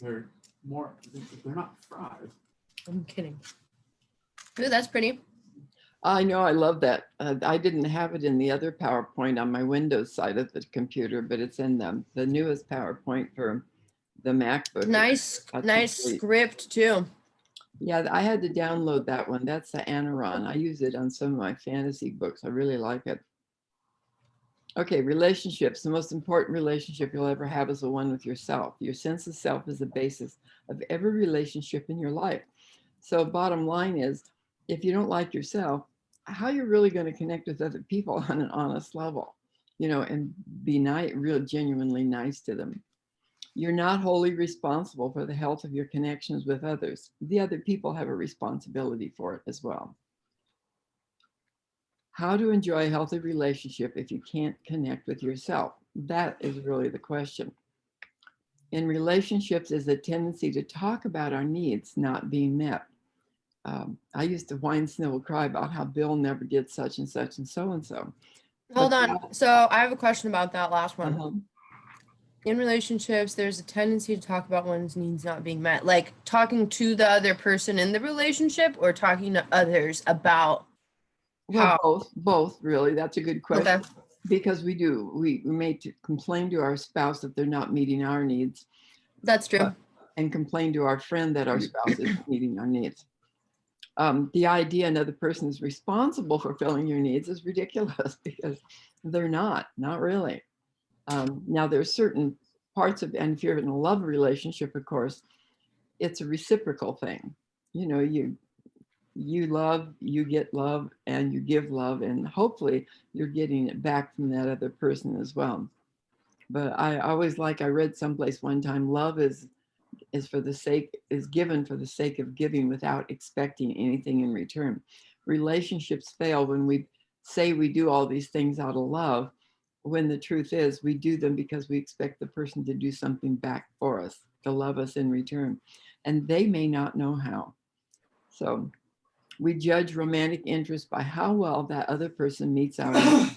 They're more, they're not fries. I'm kidding. Ooh, that's pretty. I know, I love that. I didn't have it in the other PowerPoint on my Windows side of the computer, but it's in the newest PowerPoint for the MacBook. Nice, nice script too. Yeah, I had to download that one. That's the Anaron. I use it on some of my fantasy books. I really like it. Okay, relationships. The most important relationship you'll ever have is the one with yourself. Your sense of self is the basis of every relationship in your life. So bottom line is, if you don't like yourself, how you're really going to connect with other people on an honest level, and be nice, real genuinely nice to them. You're not wholly responsible for the health of your connections with others. The other people have a responsibility for it as well. How to enjoy a healthy relationship if you can't connect with yourself? That is really the question. In relationships, is a tendency to talk about our needs not being met. I used to whine, snivel, cry about how Bill never did such and such and so and so. Hold on. So I have a question about that last one. In relationships, there's a tendency to talk about one's needs not being met, like talking to the other person in the relationship or talking to others about. Well, both really. That's a good question. Okay. Because we may complain to our spouse that they're not meeting our needs. That's true. And complain to our friend that our spouse is meeting our needs. The idea another person is responsible for fulfilling your needs is ridiculous because they're not really. Now there's certain parts of, and if you're in a love relationship, of course, it's a reciprocal thing. You love, you get love, and you give love, and hopefully you're getting it back from that other person as well. But I read someplace one time, love is given for the sake of giving without expecting anything in return. Relationships fail when we say we do all these things out of love, when the truth is we do them because we expect the person to do something back for us, to love us in return. And they may not know how. So we judge romantic interest by how well that other person meets our needs.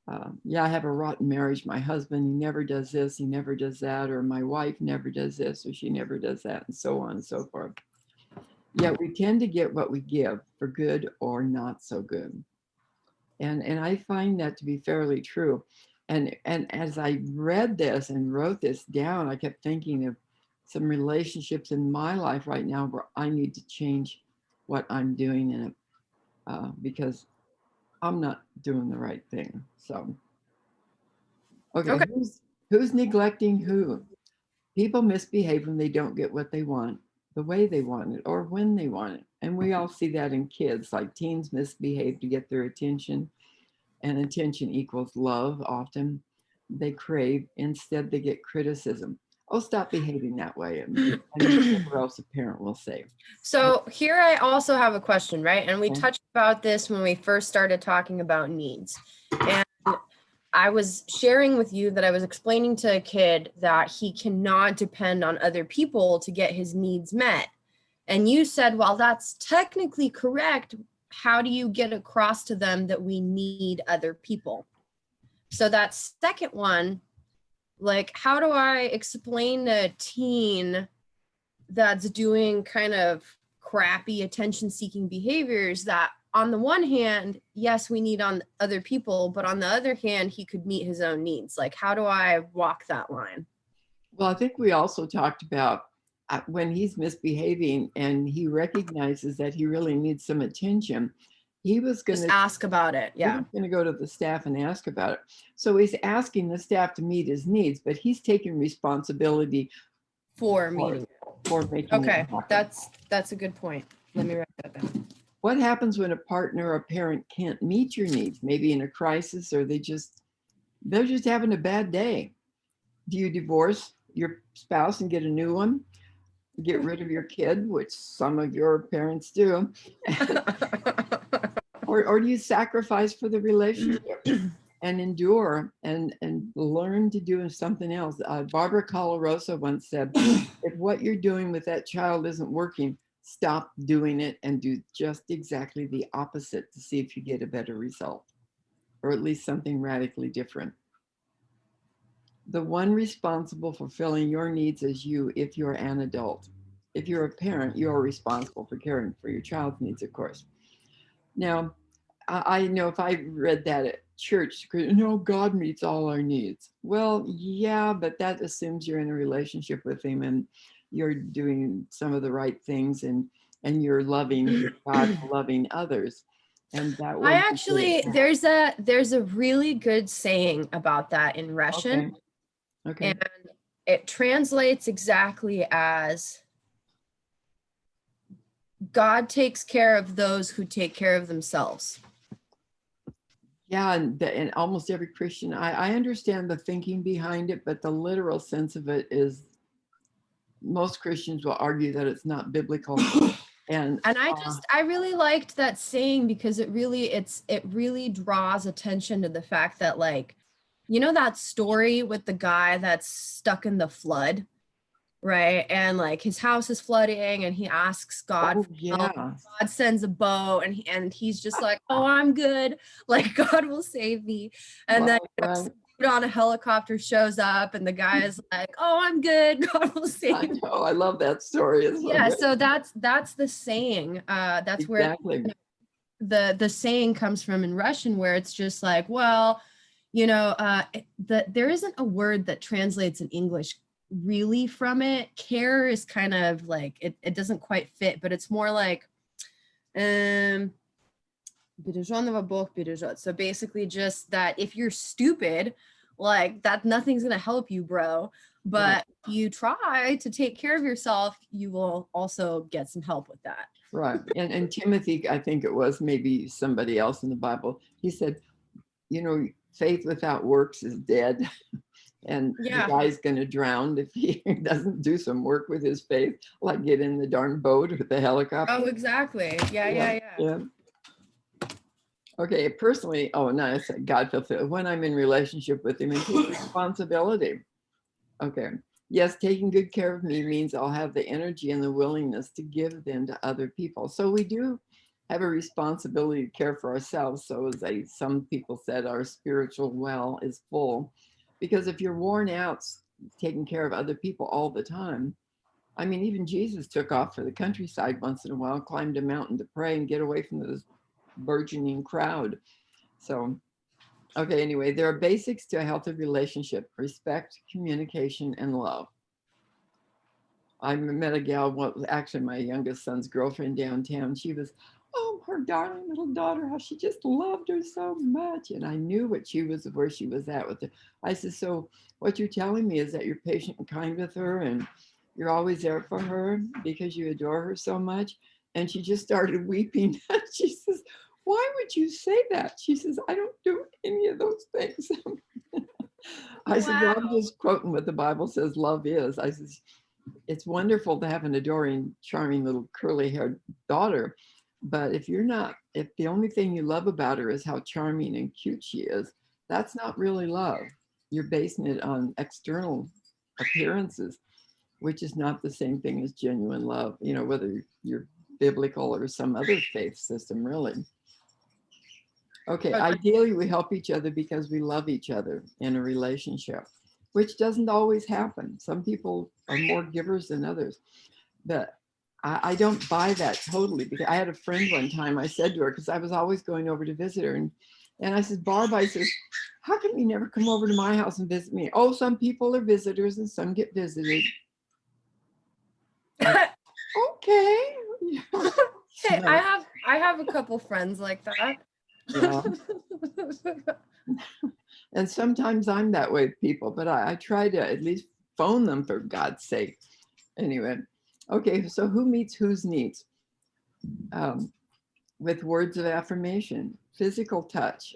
I have a rotten marriage. My husband, he never does this, he never does that, or my wife never does this, or she never does that, and so on and so forth. Yet we tend to get what we give, for good or not so good. And I find that to be fairly true. And as I read this and wrote this down, I kept thinking of some relationships in my life right now where I need to change what I'm doing in it, because I'm not doing the right thing. So, okay. Who's neglecting who? People misbehave when they don't get what they want, the way they want it, or when they want it. And we all see that in kids, like teens misbehave to get their attention, and attention equals love. Often they crave, instead they get criticism. Oh, stop behaving that way. And whatever else a parent will say. So here I also have a question, right? And we touched about this when we first started talking about needs. And I was sharing with you that I was explaining to a kid that he cannot depend on other people to get his needs met. And you said, well, that's technically correct. How do you get across to them that we need other people? So that second one, like, how do I explain to a teen that's doing kind of crappy attention-seeking behaviors that on the one hand, yes, we need on other people, but on the other hand, he could meet his own needs. Like, how do I walk that line? Well, I think we also talked about when he's misbehaving and he recognizes that he really needs some attention, he was going to ask about it. Yeah. He was going to go to the staff and ask about it. So he's asking the staff to meet his needs, but he's taking responsibility for meeting. For making okay, it happen. That's a good point. Let me write that down. What happens when a partner or a parent can't meet your needs? Maybe in a crisis, or they're just having a bad day. Do you divorce your spouse and get a new one? Get rid of your kid, which some of your parents do. Or do you sacrifice for the relationship and endure and learn to do something else? Barbara Colarosa once said, if what you're doing with that child isn't working, stop doing it and do just exactly the opposite to see if you get a better result, or at least something radically different. The one responsible for fulfilling your needs is you if you're an adult. If you're a parent, you're responsible for caring for your child's needs, of course. Now, I know if I read that at church, no, God meets all our needs. Well, yeah, but that assumes you're in a relationship with him and you're doing some of the right things and you're loving God and loving others. And that I wouldn't actually, there's a really good saying about that in Russian, okay. and it translates exactly as God takes care of those who take care of themselves. Yeah, and almost every Christian, I understand the thinking behind it, but the literal sense of it is most Christians will argue that it's not biblical. And I really liked that saying because it really draws attention to the fact that, like, you know, that story with the guy that's stuck in the flood, right? And like his house is flooding and he asks God for help. yeah, God sends a boat and he's just like, oh, I'm good. Like, God will save me. And then right. some dude on a helicopter shows up and the guy is like, oh, I'm good. God will I save me. know, I love that story. It's so Yeah, good. so that's the saying. That's where Exactly. the saying comes from in Russian, where it's just like, well, you know, there isn't a word that translates in English really from it. Care is kind of like it doesn't quite fit, but it's more like береженого Бог бережет. So basically just that if you're stupid, like that nothing's gonna help you, bro. But if you try to take care of yourself, you will also get some help with that. Right. And Timothy, I think it was maybe somebody else in the Bible, he said, you know, faith without works is dead. And Yeah. the guy's going to drown if he doesn't do some work with his faith, like get in the darn boat or the helicopter. Oh, exactly. Yeah. Okay, personally, oh, no, I said God fulfill when I'm in relationship with him and take responsibility. Okay. Yes, taking good care of me means I'll have the energy and the willingness to give them to other people. So we do have a responsibility to care for ourselves. So as some people said, our spiritual well is full. Because if you're worn out taking care of other people all the time, I mean, even Jesus took off for the countryside once in a while, climbed a mountain to pray and get away from this burgeoning crowd. So okay, anyway, there are basics to a healthy relationship: respect, communication, and love. I met a gal, well, actually my youngest son's girlfriend downtown. She was, oh, her darling little daughter, how she just loved her so much. And I knew where she was at with it. I said, so what you're telling me is that you're patient and kind with her and you're always there for her because you adore her so much. And she just started weeping. She says, why would you say that? She says, I don't do any of those things. I said, well, I'm just quoting what the Bible says love is. I said, it's wonderful to have an adoring, charming little curly-haired daughter. But if the only thing you love about her is how charming and cute she is, that's not really love. You're basing it on external appearances, which is not the same thing as genuine love, you know, whether you're biblical or some other faith system, really. Okay, ideally we help each other because we love each other in a relationship, which doesn't always happen. Some people are more givers than others, but I don't buy that totally, because I had a friend one time, I said to her, because I was always going over to visit her, and I said, Barb, I said, how come you never come over to my house and visit me? Oh, some people are visitors and some get visited. Okay. Hey, I have a couple friends like that. Yeah. And sometimes I'm that way with people, but I try to at least phone them, for God's sake. Anyway, okay, so who meets whose needs? With words of affirmation, physical touch,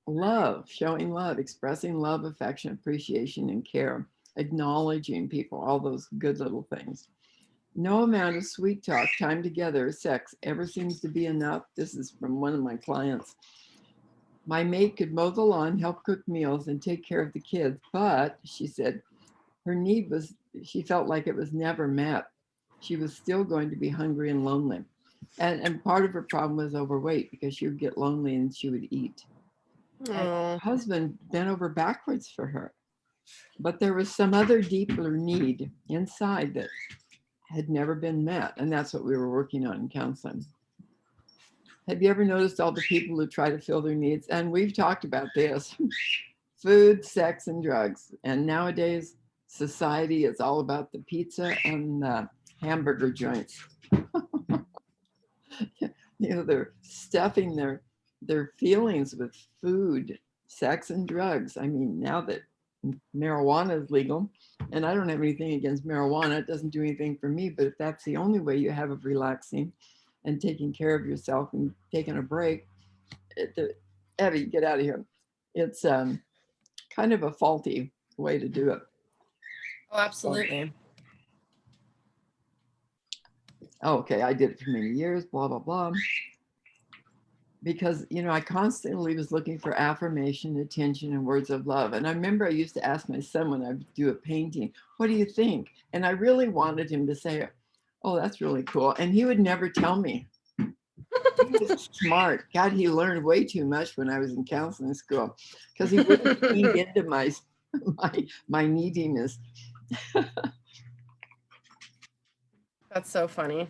love, showing love, expressing love, affection, appreciation, and care, acknowledging people, all those good little things. No amount of sweet talk, time together, or sex ever seems to be enough. This is from one of my clients. My mate could mow the lawn, help cook meals, and take care of the kids, but she said her need was, she felt like it was never met. She was still going to be hungry and lonely. And part of her problem was overweight, because she would get lonely and she would eat. And her husband bent over backwards for her. But there was some other deeper need inside that had never been met. And that's what we were working on in counseling. Have you ever noticed all the people who try to fill their needs? And we've talked about this: food, sex, and drugs. And nowadays, society is all about the pizza and the hamburger joints. They're stuffing their feelings with food, sex, and drugs. I mean, now that marijuana is legal, and I don't have anything against marijuana, it doesn't do anything for me, but if that's the only way you have of relaxing and taking care of yourself and taking a break, Evie, get out of here. It's kind of a faulty way to do it. Oh, absolutely. Okay, I did it for many years, blah, blah, blah. Because, I constantly was looking for affirmation, attention, and words of love. And I remember I used to ask my son when I would do a painting, what do you think? And I really wanted him to say, oh, that's really cool. And he would never tell me. He was smart. God, he learned way too much when I was in counseling school because he wouldn't feed into my neediness. That's so funny.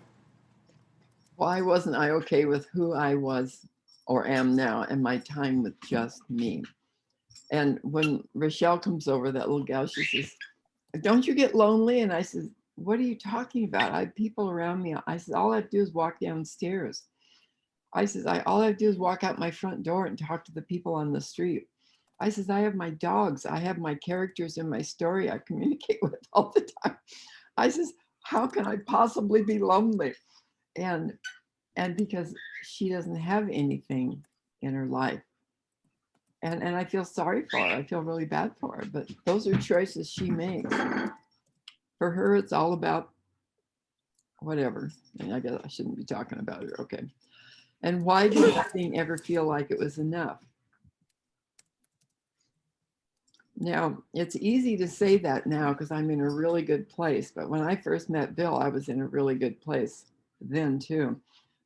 Why wasn't I okay with who I was or am now and my time with just me? And when Rochelle comes over, that little gal, she says, don't you get lonely? And I said, what are you talking about? I have people around me. I said, all I have to do is walk downstairs. I says, all I have to do is walk out my front door and talk to the people on the street. I says, I have my dogs. I have my characters in my story I communicate with all the time. I says, how can I possibly be lonely? And because she doesn't have anything in her life. And I feel sorry for her. I feel really bad for her. But those are choices she makes. For her, it's all about whatever. And I guess I shouldn't be talking about her. Okay. And why did nothing ever feel like it was enough? Now, it's easy to say that now because I'm in a really good place. But when I first met Bill, I was in a really good place then too.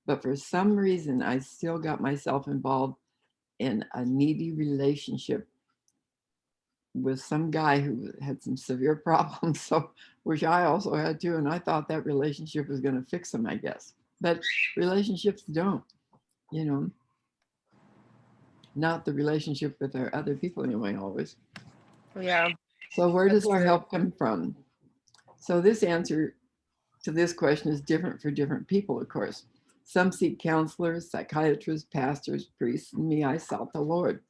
But for some reason, I still got myself involved in a needy relationship with some guy who had some severe problems, so which I also had too. And I thought that relationship was going to fix them, I guess. But relationships don't. Not the relationship with our other people anyway, always. Yeah. So where does our true. help come from? So this answer to this question is different for different people, of course. Some seek counselors, psychiatrists, pastors, priests, and me, I sought the Lord.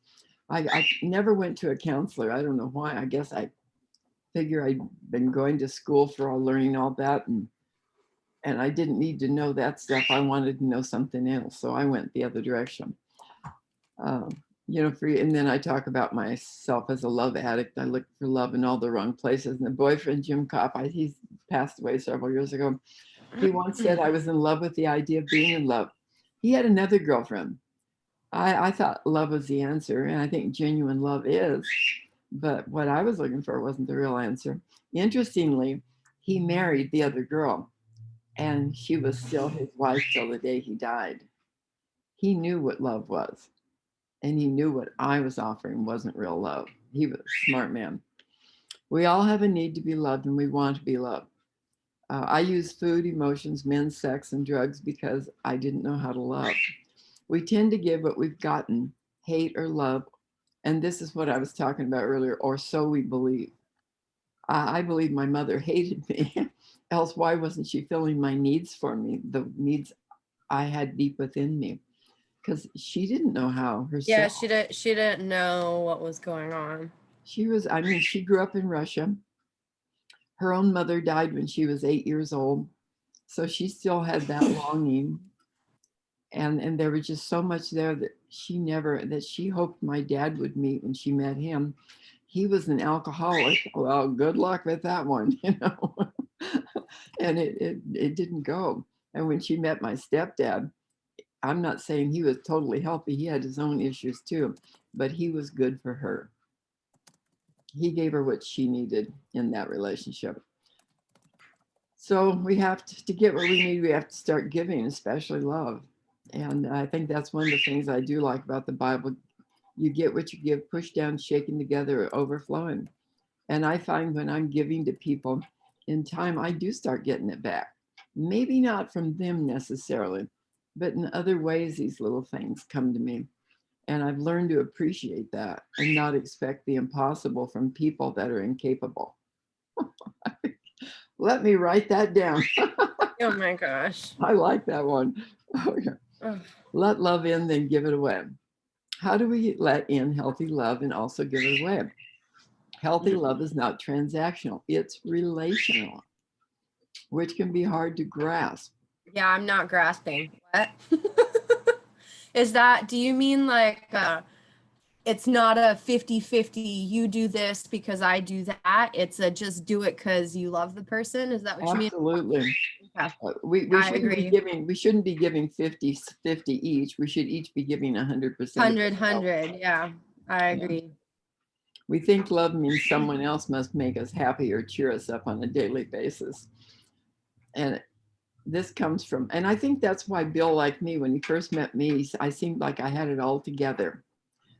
I never went to a counselor. I don't know why. I guess I figure I'd been going to school for all learning all that, and I didn't need to know that stuff. I wanted to know something else, so I went the other direction. And then I talk about myself as a love addict. I looked for love in all the wrong places. And the boyfriend, Jim Kopp, he's passed away several years ago. He once said I was in love with the idea of being in love. He had another girlfriend. I thought love was the answer, and I think genuine love is. But what I was looking for wasn't the real answer. Interestingly, he married the other girl, and she was still his wife till the day he died. He knew what love was. And he knew what I was offering wasn't real love. He was a smart man. We all have a need to be loved, and we want to be loved. I use food, emotions, men, sex, and drugs because I didn't know how to love. We tend to give what we've gotten, hate or love. And this is what I was talking about earlier, or so we believe. I believe my mother hated me. Else, why wasn't she filling my needs for me, the needs I had deep within me? Because she didn't know how herself. Yeah, she didn't know what was going on. She grew up in Russia. Her own mother died when she was 8 years old. So she still had that longing. And there was just so much there that she hoped my dad would meet when she met him. He was an alcoholic. Well, good luck with that one, And it didn't go. And when she met my stepdad, I'm not saying he was totally healthy. He had his own issues too, but he was good for her. He gave her what she needed in that relationship. So we have to get what we need. We have to start giving, especially love. And I think that's one of the things I do like about the Bible. You get what you give, pushed down, shaken together, overflowing. And I find when I'm giving to people in time, I do start getting it back. Maybe not from them necessarily, but in other ways, these little things come to me. And I've learned to appreciate that and not expect the impossible from people that are incapable. Let me write that down. Oh my gosh. I like that one. Okay. Ugh. Let love in, then give it away. How do we let in healthy love and also give it away? Healthy love is not transactional, it's relational, which can be hard to grasp. Yeah, I'm not grasping. What? Do you mean like it's not a 50-50, you do this because I do that. It's a just do it because you love the person. Is that what you mean? Absolutely. Okay. We I shouldn't be agree. giving, we shouldn't be giving 50-50 each. We should each be giving 100%. 100. Yeah, I Yeah. agree. We think love means someone else must make us happy or cheer us up on a daily basis. And this comes from, and I think that's why Bill liked me. When he first met me, I seemed like I had it all together.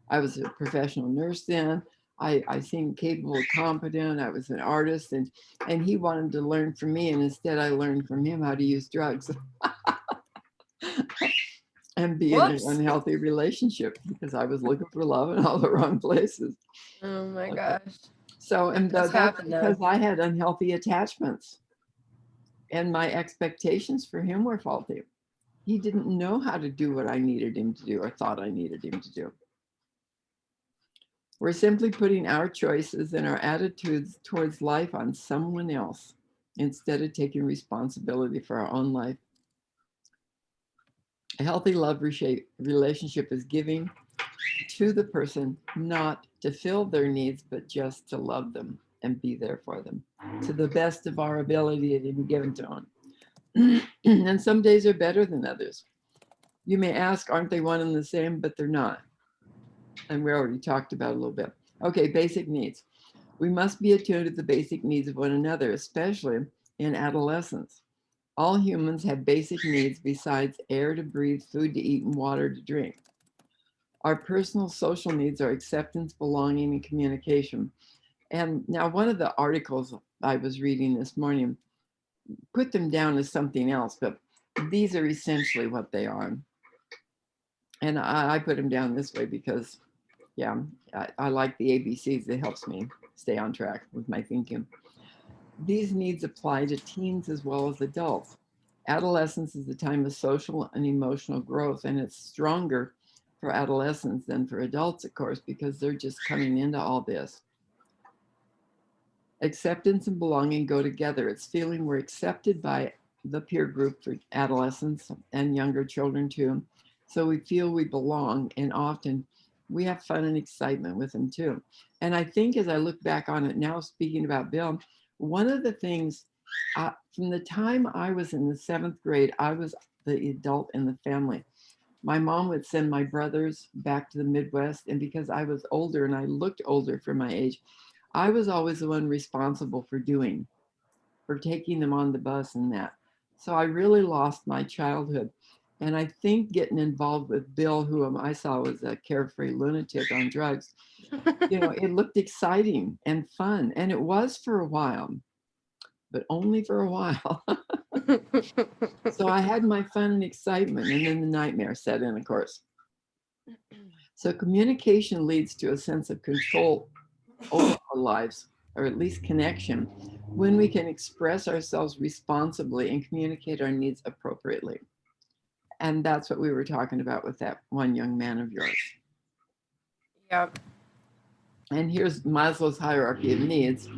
I was a professional nurse then. I seemed capable, competent. I was an artist, and he wanted to learn from me, and instead I learned from him how to use drugs and be in an Whoops. unhealthy relationship because I was looking for love in all the wrong places. Oh my Okay. gosh. So, and That's that's happened, because though. I had unhealthy attachments, and my expectations for him were faulty. He didn't know how to do what I needed him to do or thought I needed him to do. We're simply putting our choices and our attitudes towards life on someone else instead of taking responsibility for our own life. A healthy love relationship is giving to the person, not to fill their needs, but just to love them and be there for them to the best of our ability at any given time. And some days are better than others. You may ask, aren't they one and the same? But they're not. And we already talked about a little bit. Okay, basic needs. We must be attuned to the basic needs of one another, especially in adolescence. All humans have basic needs besides air to breathe, food to eat, and water to drink. Our personal social needs are acceptance, belonging, and communication. And now one of the articles I was reading this morning put them down as something else, but these are essentially what they are. And I put them down this way because, yeah, I like the ABCs. It helps me stay on track with my thinking. These needs apply to teens as well as adults. Adolescence is the time of social and emotional growth, and it's stronger for adolescents than for adults, of course, because they're just coming into all this. Acceptance and belonging go together. It's feeling we're accepted by the peer group for adolescents and younger children too. So we feel we belong, and often we have fun and excitement with them too. And I think as I look back on it now, speaking about Bill, one of the things from the time I was in the 7th grade, I was the adult in the family. My mom would send my brothers back to the Midwest, and because I was older and I looked older for my age, I was always the one responsible for taking them on the bus and that. So I really lost my childhood. And I think getting involved with Bill, who I saw was a carefree lunatic on drugs, it looked exciting and fun. And it was for a while, but only for a while. So I had my fun and excitement, and then the nightmare set in, of course. So communication leads to a sense of control over our lives, or at least connection, when we can express ourselves responsibly and communicate our needs appropriately. And that's what we were talking about with that one young man of yours. Yep. And here's Maslow's hierarchy of needs.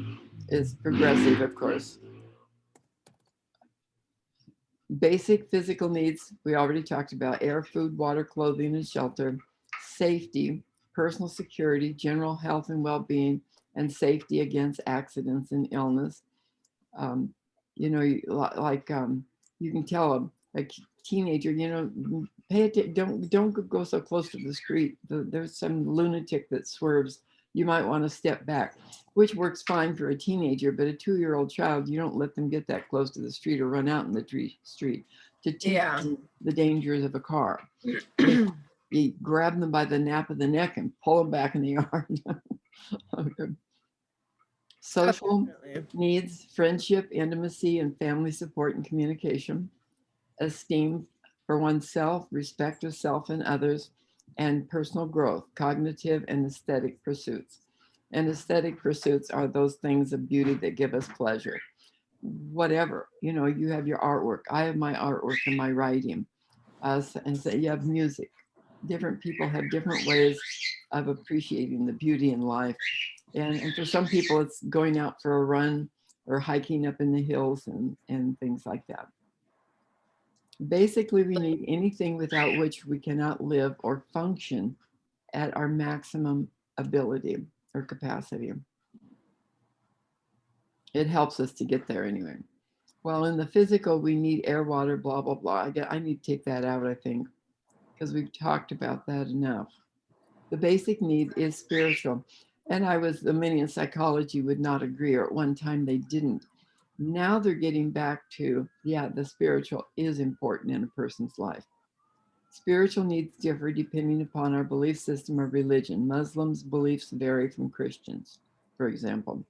Is progressive, of course. Basic physical needs, we already talked about: air, food, water, clothing, and shelter. Safety, personal security, general health and well-being, and safety against accidents and illness. You can tell a teenager, don't go so close to the street. There's some lunatic that swerves. You might want to step back, which works fine for a teenager, but a 2-year-old child, you don't let them get that close to the street or run out in the street to teach them the dangers of a car. You grab them by the nape of the neck and pull them back in the yard. Okay. Social Definitely. needs, friendship, intimacy, and family support and communication. Esteem for oneself, respect of self and others, and personal growth, cognitive and aesthetic pursuits. And aesthetic pursuits are those things of beauty that give us pleasure. Whatever, you have your artwork. I have my artwork and my writing. And so you have music. Different people have different ways of appreciating the beauty in life. And for some people, it's going out for a run or hiking up in the hills and things like that. Basically, we need anything without which we cannot live or function at our maximum ability or capacity. It helps us to get there anyway. Well, in the physical, we need air, water, blah, blah, blah. I need to take that out, I think, because we've talked about that enough. The basic need is spiritual. And the many in psychology would not agree, or at one time they didn't. Now they're getting back to, the spiritual is important in a person's life. Spiritual needs differ depending upon our belief system or religion. Muslims' beliefs vary from Christians, for example.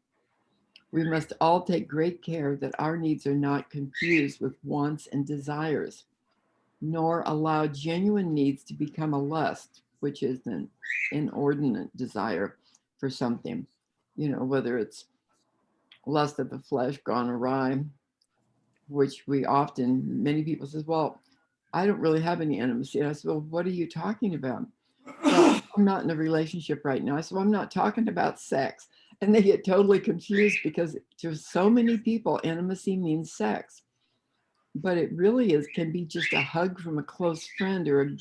We must all take great care that our needs are not confused with wants and desires, nor allow genuine needs to become a lust, which is an inordinate desire for something, whether it's lust of the flesh gone awry, which many people says, well, I don't really have any intimacy. And I said, well, what are you talking about? Well, I'm not in a relationship right now. I said, well, I'm not talking about sex. And they get totally confused because to so many people, intimacy means sex. But it really can be just a hug from a close friend or an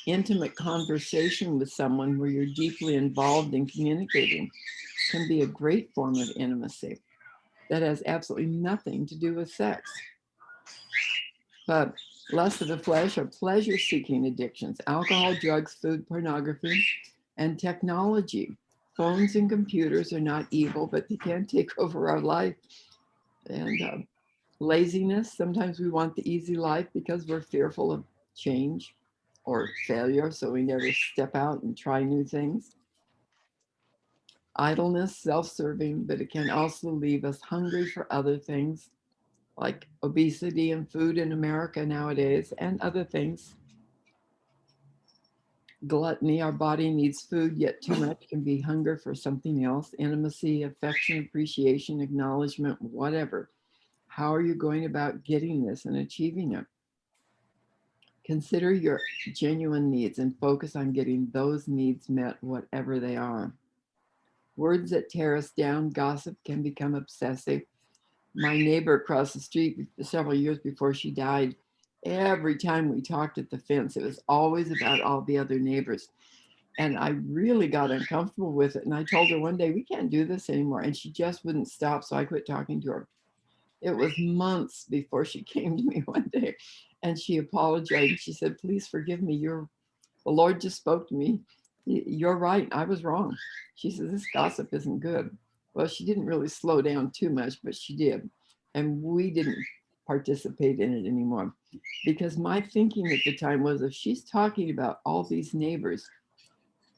intimate conversation with someone where you're deeply involved in communicating can be a great form of intimacy that has absolutely nothing to do with sex. But lust of the flesh are pleasure-seeking addictions, alcohol, drugs, food, pornography, and technology. Phones and computers are not evil, but they can take over our life. And laziness, sometimes we want the easy life because we're fearful of change or failure, so we never step out and try new things. Idleness, self-serving, but it can also leave us hungry for other things like obesity and food in America nowadays and other things. Gluttony, our body needs food, yet too much can be hunger for something else. Intimacy, affection, appreciation, acknowledgement, whatever. How are you going about getting this and achieving it? Consider your genuine needs and focus on getting those needs met, whatever they are. Words that tear us down, gossip can become obsessive. My neighbor across the street, several years before she died, every time we talked at the fence, it was always about all the other neighbors. And I really got uncomfortable with it. And I told her one day, we can't do this anymore. And she just wouldn't stop. So I quit talking to her. It was months before she came to me one day and she apologized. She said, please forgive me. The Lord just spoke to me. You're right. I was wrong. She says, this gossip isn't good. Well, she didn't really slow down too much, but she did. And we didn't participate in it anymore because my thinking at the time was, if she's talking about all these neighbors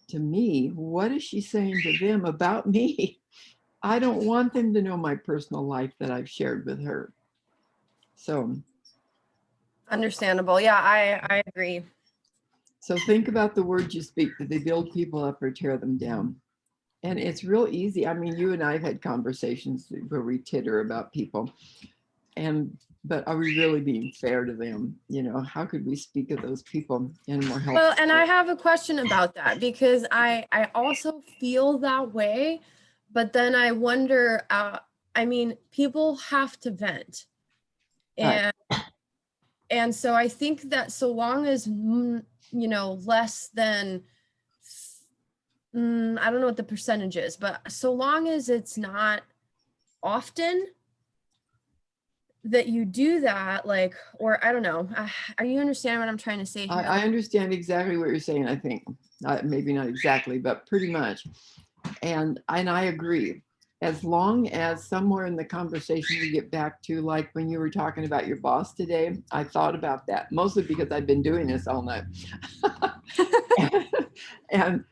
to me, what is she saying to them about me? I don't want them to know my personal life that I've shared with her. So Understandable. Yeah, I agree. So think about the words you speak. Do they build people up or tear them down? And it's real easy. I mean, you and I have had conversations where we titter about people. But are we really being fair to them? How could we speak of those people in more helpful? Well, and I have a question about that because I also feel that way, but then I wonder, I mean, people have to vent. And so I think that so long as, less than, I don't know what the percentage is, but so long as it's not often that you do that, or I don't know, are you understanding what I'm trying to say here? I understand exactly what you're saying. I think maybe not exactly, but pretty much. And I agree. As long as somewhere in the conversation we get back to, like when you were talking about your boss today, I thought about that mostly because I've been doing this all night. and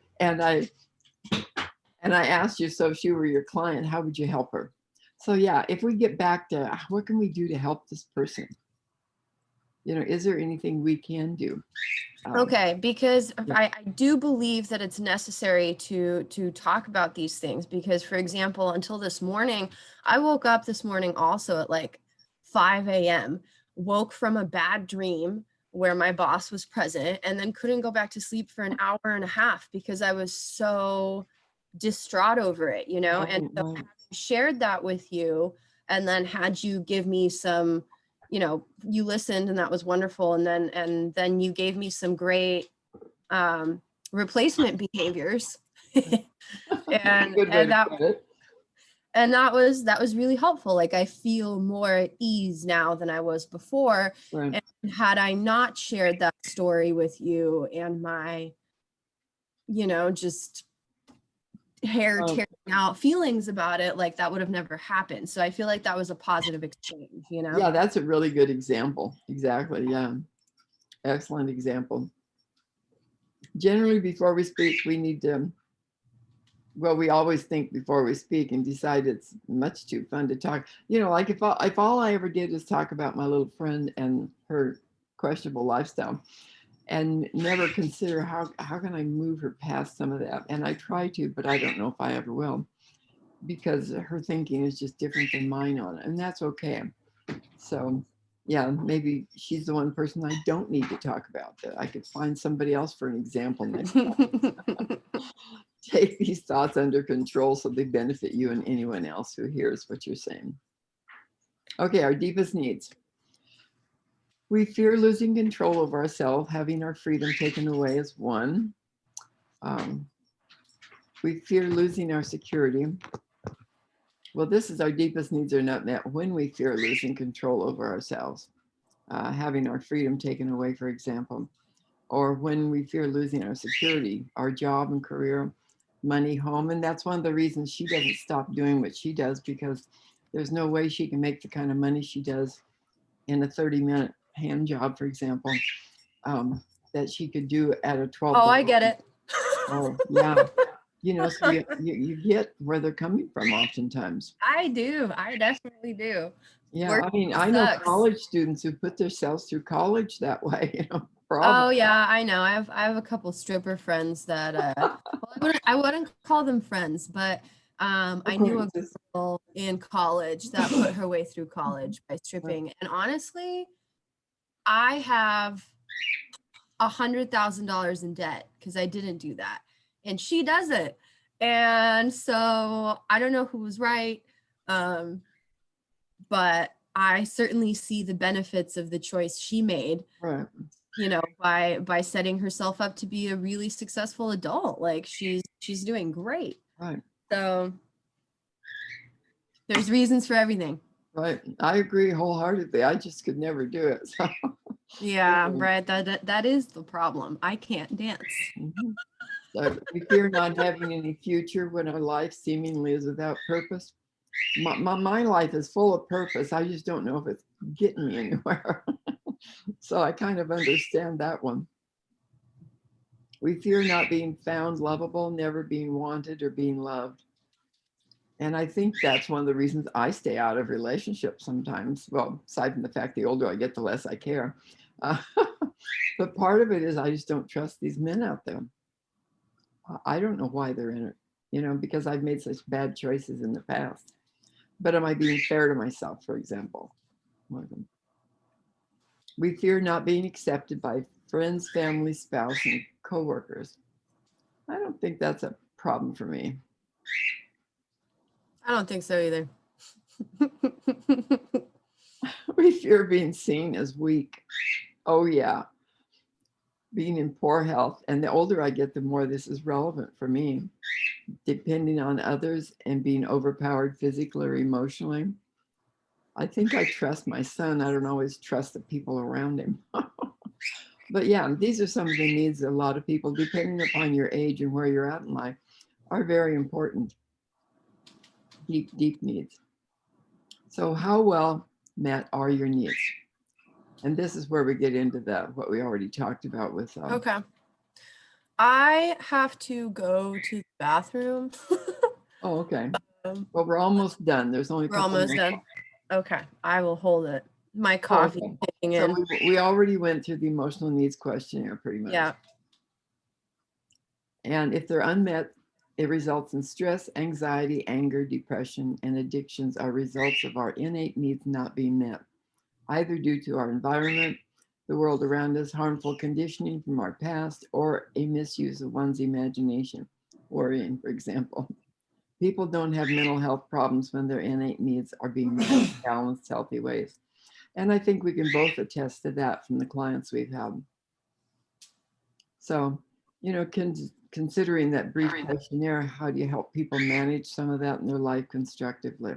And I asked you, so if she were your client, how would you help her? So yeah, if we get back to what can we do to help this person? You know, is there anything we can do? Okay, because yeah. I do believe that it's necessary to talk about these things because, for example, until this morning, I woke up this morning also at like 5 a.m., woke from a bad dream where my boss was present, and then couldn't go back to sleep for an hour and a half because I was so distraught over it, you know? And so Right. having shared that with you, and then had you give me some, you know, you listened and that was wonderful. And then you gave me some great replacement behaviors. and Good way and to that put it. and that was really helpful. Like I feel more at ease now than I was before. Right. And had I not shared that story with you and my, you know, just hair tearing out feelings about it, like that would have never happened. So I feel like that was a positive exchange, you know? Yeah, that's a really good example. Exactly. Yeah. Excellent example. Generally, before we speak, we need to, well, we always think before we speak and decide it's much too fun to talk. You know, like if all I ever did is talk about my little friend and her questionable lifestyle and never consider how can I move her past some of that. And I try to, but I don't know if I ever will because her thinking is just different than mine on it. And that's okay. So yeah, maybe she's the one person I don't need to talk about, that I could find somebody else for an example next time. Take these thoughts under control so they benefit you and anyone else who hears what you're saying. Okay, our deepest needs. We fear losing control of ourselves, having our freedom taken away is one. We fear losing our security. Well, this is our deepest needs are not met when we fear losing control over ourselves, having our freedom taken away, for example, or when we fear losing our security, our job and career, money, home. And that's one of the reasons she doesn't stop doing what she does, because there's no way she can make the kind of money she does in a 30-minute hand job, for example, that she could do at a 12. Oh, I get it. Oh, yeah. You know, so you get where they're coming from oftentimes. I do. I definitely do. Yeah, Work I mean, I know sucks. college students who put themselves through college that way, you know, Oh probably. yeah, I know. I have a couple stripper friends that well, I wouldn't call them friends, but I knew a Acquaintances. girl in college that put her way through college by stripping. And honestly, I have $100,000 in debt because I didn't do that. And she does it. And so I don't know who was right. But I certainly see the benefits of the choice she made. Right. You know, by setting herself up to be a really successful adult. Like she's doing great. Right. So there's reasons for everything. Right. I agree wholeheartedly. I just could never do it. So. Yeah, right. That is the problem. I can't dance. Mhm. So we fear not having any future when our life seemingly is without purpose. My life is full of purpose. I just don't know if it's getting me anywhere. So I kind of understand that one. We fear not being found lovable, never being wanted or being loved. And I think that's one of the reasons I stay out of relationships sometimes. Well, aside from the fact the older I get, the less I care. But part of it is I just don't trust these men out there. I don't know why they're in it, you know, because I've made such bad choices in the past. But am I being fair to myself, for example? We fear not being accepted by friends, family, spouse, and coworkers. I don't think that's a problem for me. I don't think so either. We fear being seen as weak. Oh, yeah. Being in poor health. And the older I get, the more this is relevant for me. Depending on others and being overpowered physically or emotionally. I think I trust my son. I don't always trust the people around him. But yeah, these are some of the needs that a lot of people, depending upon your age and where you're at in life, are very important. Deep, deep needs. So how well met are your needs? And this is where we get into what we already talked about with Okay. I have to go to the bathroom. Oh, okay. Um, Well, we're almost done. There's only a We're couple almost more. done. Okay, I will hold it. My Oh, coffee okay. kicking So in. we already went through the emotional needs questionnaire pretty much. Yeah. And if they're unmet, it results in stress, anxiety, anger, depression, and addictions are results of our innate needs not being met, either due to our environment, the world around us, harmful conditioning from our past, or a misuse of one's imagination, worrying, for example. People don't have mental health problems when their innate needs are being met in balanced, healthy ways. And I think we can both attest to that from the clients we've had. So, considering that brief questionnaire, how do you help people manage some of that in their life constructively?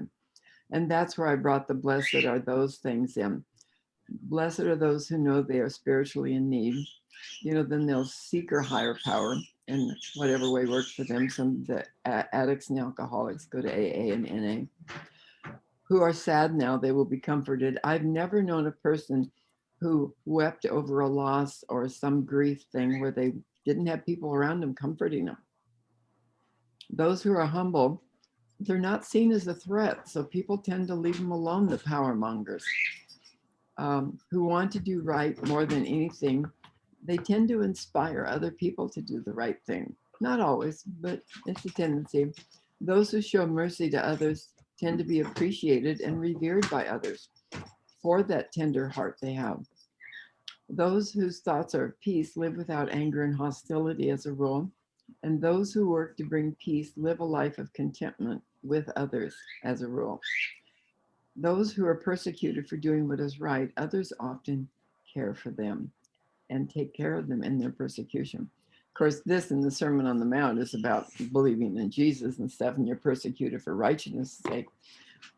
And that's where I brought the blessed are those things in. Blessed are those who know they are spiritually in need. Then they'll seek a higher power in whatever way works for them. Some of the addicts and alcoholics go to AA and NA. Who are sad now, they will be comforted. I've never known a person who wept over a loss or some grief thing where they didn't have people around them comforting them. Those who are humble, they're not seen as a threat, so people tend to leave them alone, the power mongers. Who want to do right more than anything, they tend to inspire other people to do the right thing. Not always, but it's a tendency. Those who show mercy to others tend to be appreciated and revered by others for that tender heart they have. Those whose thoughts are of peace live without anger and hostility as a rule, and those who work to bring peace live a life of contentment with others as a rule. Those who are persecuted for doing what is right, others often care for them and take care of them in their persecution. Of course, this in the Sermon on the Mount is about believing in Jesus and stuff, and you're persecuted for righteousness' sake.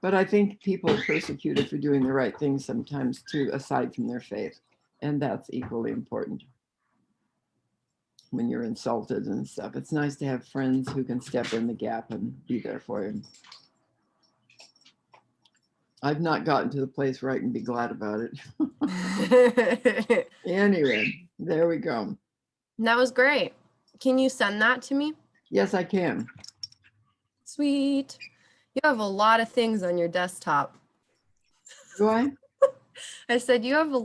But I think people are persecuted for doing the right thing sometimes too, aside from their faith. And that's equally important when you're insulted and stuff. It's nice to have friends who can step in the gap and be there for you. I've not gotten to the place where I can be glad about it. Anyway, there we go. That was great. Can you send that to me? Yes, I can. Sweet. You have a lot of things on your desktop. Do I? I said you have a